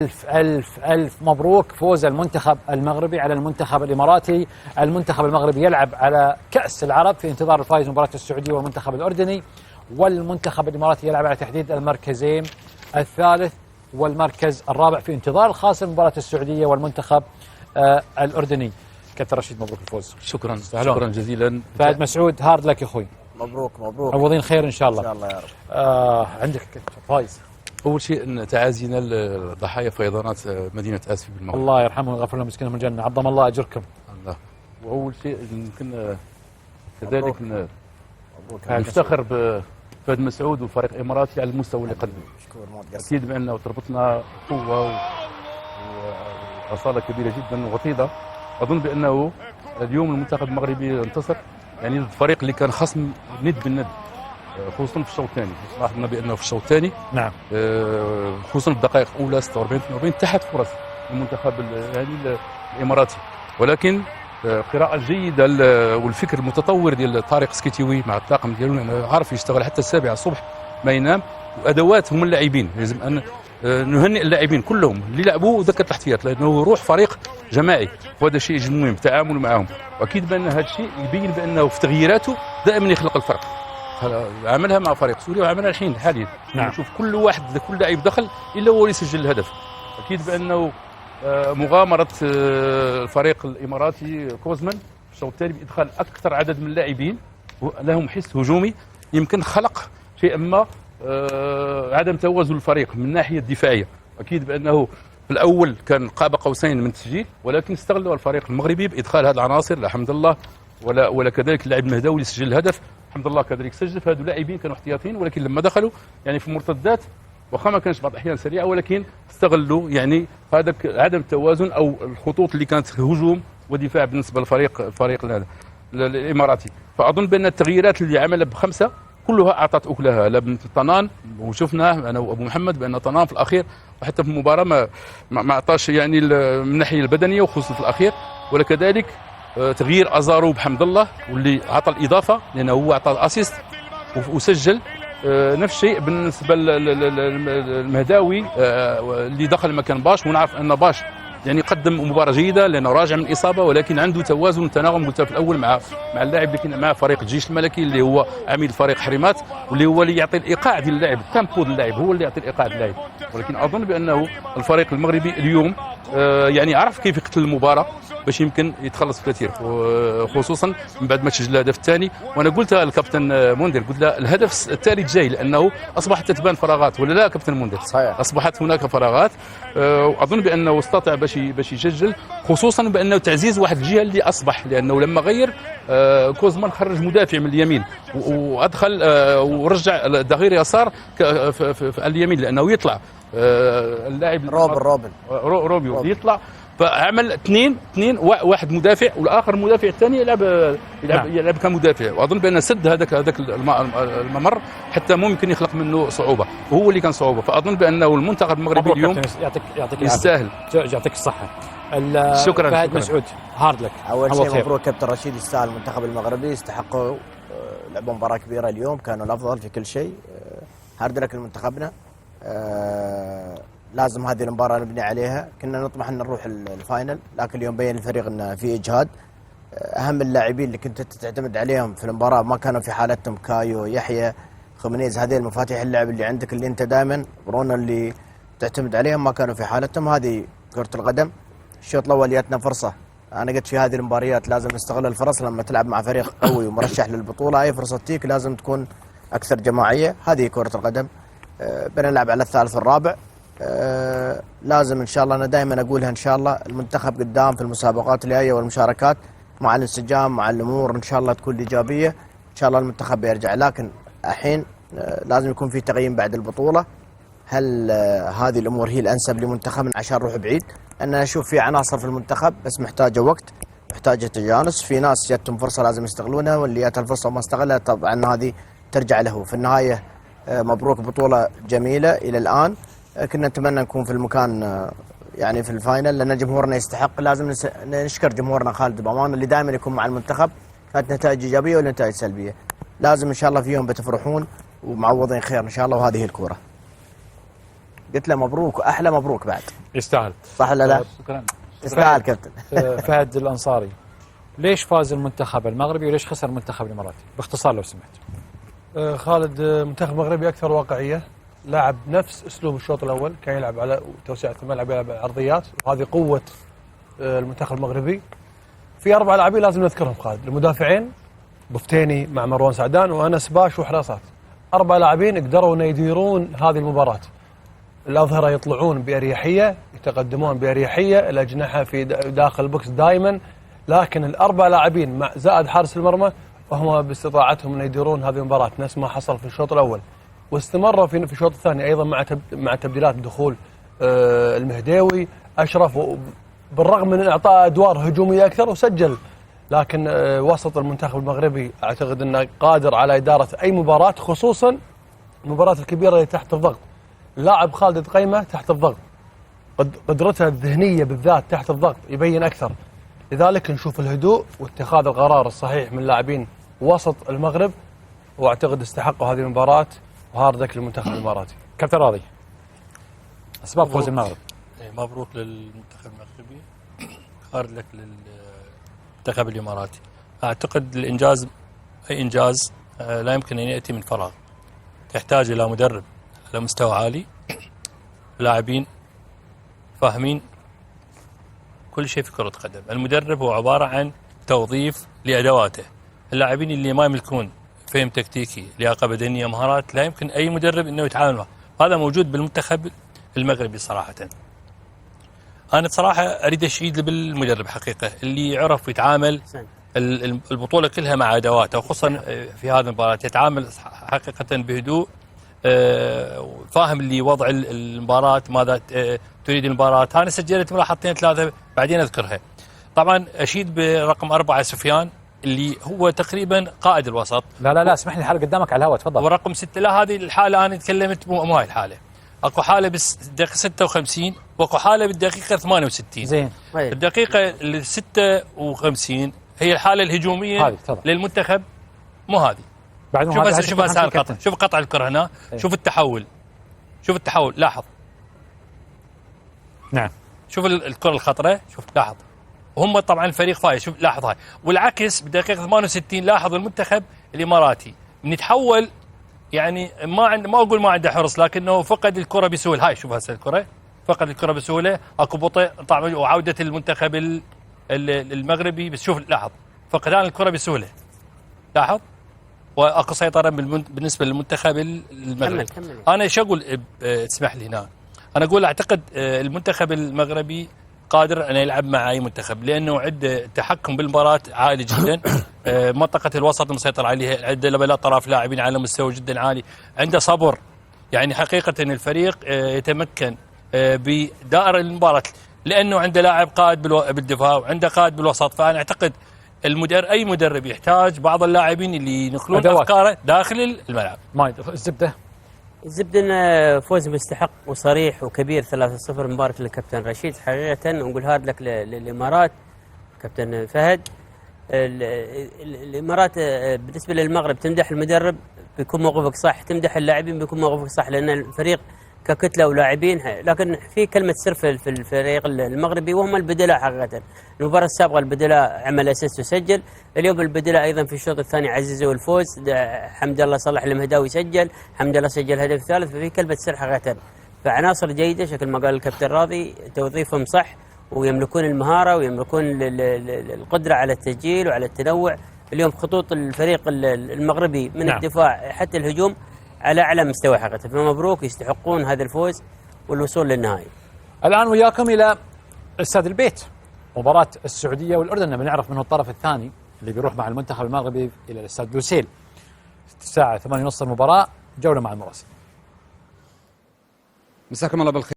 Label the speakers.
Speaker 1: ألف مبروك فوز المنتخب المغربي على المنتخب الإماراتي. المنتخب المغربي يلعب على كأس العرب في انتظار الفائز مباراة السعودية والمنتخب الأردني، والمنتخب الإماراتي يلعب على تحديد المركزين الثالث والمركز الرابع في انتظار الخاص مباراة السعودية والمنتخب الأردني. كابتن رشيد مبروك الفوز.
Speaker 2: شكرا جزيلا.
Speaker 1: فهد مسعود هارد لك يا أخوي.
Speaker 3: مبروك
Speaker 1: عوضين خير إن شاء الله.
Speaker 3: إن شاء الله يا رب.
Speaker 1: عندك فايز.
Speaker 2: أول شيء تعازينا لضحايا فيضانات مدينة آسفي بالمغرب.
Speaker 1: الله يرحمه ويغفر لهم مسكينهم الجنة، عظم الله أجركم.
Speaker 2: الله. وأول شيء يمكن كذلك نفتخر بفهد مسعود وفريق إماراتي على المستوى اللي قدمه. أكيد بأنه تربطنا قوة وأصالة كبيرة جدا وغطيدة. أظن بأنه اليوم المنتخب المغربي انتصر، يعني الفريق اللي كان خصم ند بالند، خصوصا في الشوط الثاني. لاحظنا بانه في الشوط الثاني
Speaker 1: نعم
Speaker 2: خصوصا الدقائق الاولى 46 48 تحت فرص المنتخب يعني الاماراتي، ولكن قراءة جيدة والفكر المتطور ديال طارق سكيتيوي مع الطاقم ديالو، عارف يشتغل حتى 7 الصبح ما ينام، وادوات هم اللاعبين. لازم ان نهنئ اللاعبين كلهم اللي لعبوا ودكة الاحتياط، لانه روح فريق جماعي وهذا شيء مهم التعامل معهم. واكيد بان هذا الشيء يبين بانه في تغييراته دائما يخلق الفرق. عملها مع فريق سوريا وعملها الحين حاليا.
Speaker 1: نعم.
Speaker 2: نشوف كل لاعب دخل الا هو اللي يسجل الهدف. اكيد بانه مغامره الفريق الاماراتي كوزمان في الشوط الثاني بادخال اكثر عدد من اللاعبين لهم حس هجومي، يمكن خلق شيئا ما عدم توازن الفريق من الناحيه الدفاعيه. اكيد بانه في الاول كان قاب قوسين من التسجيل، ولكن استغلوا الفريق المغربي بادخال هذه العناصر، الحمد لله. ولا كذلك اللاعب المهداوي اللي سجل الهدف الحمد لله كذلك سجل. فهذو لاعبين كانوا احتياطيين، ولكن لما دخلوا يعني في المرتدات واخا ما كانش بعض الاحيان سريعه، ولكن استغلوا يعني هذاك عدم التوازن او الخطوط اللي كانت هجوم ودفاع بالنسبه للفريق هذا الاماراتي. فاظن بان التغييرات اللي عملها بخمسه كلها اعطت اكلها. لابن طنان وشفناه انا وابو محمد بان طنان في الاخير وحتى في المباراه ما اعطاش يعني من الناحيه البدنيه وخصوصا في الاخير، وكذلك تغيير ازارو بحمد الله واللي عطى الاضافه لانه هو عطى الاسيست وسجل. نفس الشيء بالنسبه للمهداوي اللي دخل مكان باش، ونعرف ان باش يعني قدم مباراه جيده لانه راجع من الاصابه، ولكن عنده توازن وتناغم قلت في الاول مع اللاعب اللي كان مع فريق الجيش الملكي اللي هو عميد فريق حريمات، واللي هو اللي يعطي الايقاع ديال اللاعب، التيمبو ديال اللاعب هو اللي يعطي الايقاع للاعب. ولكن اظن بانه الفريق المغربي اليوم يعني عرف كيف يقتل المباراه باش يمكن يتخلص في كثير، خصوصا من بعد ما سجل الهدف الثاني. وانا قلتها للكابتن منذر، قلت له الهدف الثالث جاي لانه اصبحت تتبان فراغات، ولا لا كابتن منذر؟
Speaker 3: صحيح.
Speaker 2: اصبحت هناك فراغات، واظن بانه استطاع باش يسجل، خصوصا بانه تعزيز واحد الجهه اللي اصبح، لانه لما غير كوزمان خرج مدافع من اليمين وادخل ورجع الظهير يسار في اليمين، لانه يطلع اللاعب روبيو يطلع، فعمل اثنين واحد مدافع والاخر المدافع الثاني يلعب كمدافع. واظن بان سد هذاك الممر حتى ممكن يخلق منه صعوبه، وهو اللي كان صعوبه. فاظن بانه المنتخب المغربي اليوم
Speaker 1: يعطيك
Speaker 2: يستاهل.
Speaker 1: يعطيك الصحه.
Speaker 2: شكرا.
Speaker 1: فهد مسعود هارد لك.
Speaker 3: اول شيء مبروك كابتن رشيد، يستاهل المنتخب المغربي، يستحقوا لعبوا مباراه كبيره اليوم، كانوا الافضل في كل شيء. هارد لك لمنتخبنا. لازم هذه المباراة نبني عليها، كنا نطمح ان نروح الفاينل، لكن اليوم بين الفريق انه في اجهاد. اهم اللاعبين اللي كنت تعتمد عليهم في المباراة ما كانوا في حالتهم، كايو، يحيى، خمينيز، هذه المفاتيح اللعب اللي عندك اللي انت دائما برونو اللي تعتمد عليهم ما كانوا في حالتهم. هذه كرة القدم. الشوط الاول جاتنا فرصة، انا قلت في هذه المباريات لازم نستغل الفرص لما تلعب مع فريق قوي ومرشح للبطولة، اي فرصة تجيك لازم تكون اكثر جماعية. هذه كرة القدم. بنلعب على الثالث والرابع. لازم ان شاء الله، انا دائما اقولها ان شاء الله المنتخب قدام في المسابقات الجايه والمشاركات مع الانسجام مع الامور ان شاء الله تكون ايجابيه، ان شاء الله المنتخب بيرجع. لكن الحين لازم يكون في تقييم بعد البطوله، هل هذه الامور هي الانسب لمنتخبنا عشان نروح بعيد؟ انا اشوف في عناصر في المنتخب بس محتاجه وقت، محتاجه تجانس، في ناس جاتهم فرصه لازم يستغلونها، واللي جاتها الفرصه وما استغلها طبعا هذه ترجع له. في النهايه مبروك، بطوله جميله الى الان. كنا نتمنى نكون في المكان يعني في الفاينل، لان جمهورنا يستحق. لازم نشكر جمهورنا خالد بامان اللي دائما يكون مع المنتخب، كانت نتائج ايجابيه ولا نتائج سلبيه. لازم ان شاء الله في يوم بتفرحون ومعوضين خير ان شاء الله، وهذه الكوره. قلت له مبروك واحلى مبروك بعد.
Speaker 1: يستاهل.
Speaker 3: صح ولا لا؟
Speaker 1: شكرا.
Speaker 3: يستاهل كابتن.
Speaker 1: فهد الأنصاري، ليش فاز المنتخب المغربي وليش خسر المنتخب الإماراتي؟ باختصار لو سمحت.
Speaker 4: خالد، منتخب مغربي أكثر واقعية، لعب نفس أسلوب الشوط الأول، كان يلعب على توسعة الملعب، يلعب على العرضيات، وهذه قوة المنتخب المغربي. في 4 لاعبين لازم نذكرهم خالد، المدافعين بفتيني مع مروان سعدان وأنس باش وحراسات. 4 لاعبين قدروا أن يديرون هذه المباراة. الأظهرة يطلعون بأريحية، يتقدمون بأريحية، الأجنحة في داخل البوكس دائما، لكن ال4 لاعبين مع زائد حارس المرمى وهم باستطاعتهم أن يديرون هذه المباراة نفس ما حصل في الشوط الأول، واستمروا في الشوط الثاني أيضا مع تبديلات دخول المهداوي أشرف، بالرغم من إعطاء أدوار هجومية أكثر وسجل، لكن وسط المنتخب المغربي أعتقد أنه قادر على إدارة أي مباراة، خصوصا المباراة الكبيرة اللي تحت الضغط. لاعب خالد قيمة تحت الضغط قدرتها الذهنية بالذات تحت الضغط يبين أكثر، لذلك نشوف الهدوء واتخاذ القرار الصحيح من لاعبين وسط المغرب، واعتقد استحقوا هذه المباراة وهاردك للمنتخب الاماراتي.
Speaker 1: كابتن راضي، اسباب فوز المغرب.
Speaker 5: مبروك للمنتخب المغربي، هارد لك للمنتخب الاماراتي. اعتقد الانجاز اي انجاز لا يمكن ان ياتي من فراغ، تحتاج الى مدرب على مستوى عالي، لاعبين فاهمين كل شيء في كرة قدم. المدرب هو عبارة عن توظيف لأدواته، اللاعبين اللي ما يملكون فهم تكتيكي، لياقة بدنية، مهارات، لا يمكن أي مدرب أنه يتعامل معه. هذا موجود بالمنتخب المغربي صراحة. أنا بصراحة أريد أشيد بالمدرب حقيقة اللي عرف يتعامل البطولة كلها مع أدواته، وخصوصا في هذه المباراة يتعامل حقيقة بهدوء، فاهم اللي وضع المباراة، ماذا تريد المباراة. أنا سجلت ملاحظتين 3 بعدين أذكرها. طبعا أشيد برقم 4 سفيان اللي هو تقريبا قائد الوسط.
Speaker 1: لا اسمح لي، الحلقة قدامك على الهواء، تفضل.
Speaker 5: ورقم 6 لا، هذه الحالة أنا تكلمت مو هاي الحالة، اكو حالة بالدقيقة 56 واكو حالة بالدقيقة 68.
Speaker 1: زين.
Speaker 5: الدقيقة 56 هي الحالة الهجومية للمنتخب، مو هذه. شوف هسه القطع، شوف قطع الكرة هنا، شوف التحول، شوف التحول، لاحظ.
Speaker 1: نعم.
Speaker 5: شوف الكرة الخطرة، شوف لاحظ. وهم طبعا الفريق فايز، شوف لاحظ هاي. والعكس بالدقيقة 68 لاحظ المنتخب الاماراتي من يتحول، يعني ما اقول ما عنده حرص، لكنه فقد الكرة بسهولة. هاي شوف هسه الكرة، فقد الكرة بسهولة، اكو بطء طبعا، وعودة المنتخب المغربي، بس شوف لاحظ فقدان الكرة بسهولة، لاحظ. واكو سيطرة بالنسبة للمنتخب المغربي. انا ايش اقول؟ تسمح لي هنا انا اقول اعتقد المنتخب المغربي قادر ان يلعب مع اي منتخب، لانه عنده تحكم بالمباراة عالي جدا. منطقة الوسط مسيطر عليها، عنده لبلات طرف لاعبين على مستوى جدا عالي، عنده صبر. يعني حقيقة الفريق يتمكن بدائرة المباراة، لانه عنده لاعب قائد بالدفاع وعنده قائد بالوسط. فانا اعتقد اي مدرب يحتاج بعض اللاعبين اللي ينقلون افكاره داخل الملعب.
Speaker 6: الزبدة انه فوز مستحق وصريح وكبير 3-0. مبارك للكابتن رشيد حقيقة، ونقول هارد لك للامارات كابتن فهد. الامارات بالنسبة للمغرب تمدح المدرب بيكون موقفك صح، تمدح اللاعبين بيكون موقفك صح، لان الفريق ككتله ولاعبين. لكن في كلمه سر في الفريق المغربي وهم البدلاء حقيقه. المباراه السابقه البدلاء عمل اسيست وسجل، اليوم البدلاء ايضا في الشوط الثاني عززوا الفوز. حمد الله صلح المهداوي سجل، حمد الله سجل الهدف الثالث، ففي كلمه سر حقيقه. فعناصر جيده شكل ما قال الكابتن راضي، توظيفهم صح، ويملكون المهاره ويملكون القدره على التسجيل وعلى التنوع. اليوم خطوط الفريق المغربي من الدفاع حتى الهجوم على أعلى مستوى حقيقة، فمبروك، يستحقون هذا الفوز والوصول للنهائي.
Speaker 1: الآن وياكم إلى استاد البيت، مباراة السعودية والأردن، بنعرف منه الطرف الثاني اللي بيروح مع المنتخب المغربي إلى الاستاد لوسيل. الساعة 8:30 المباراة، جولة مع المراسل.
Speaker 7: مساكم الله بالخير.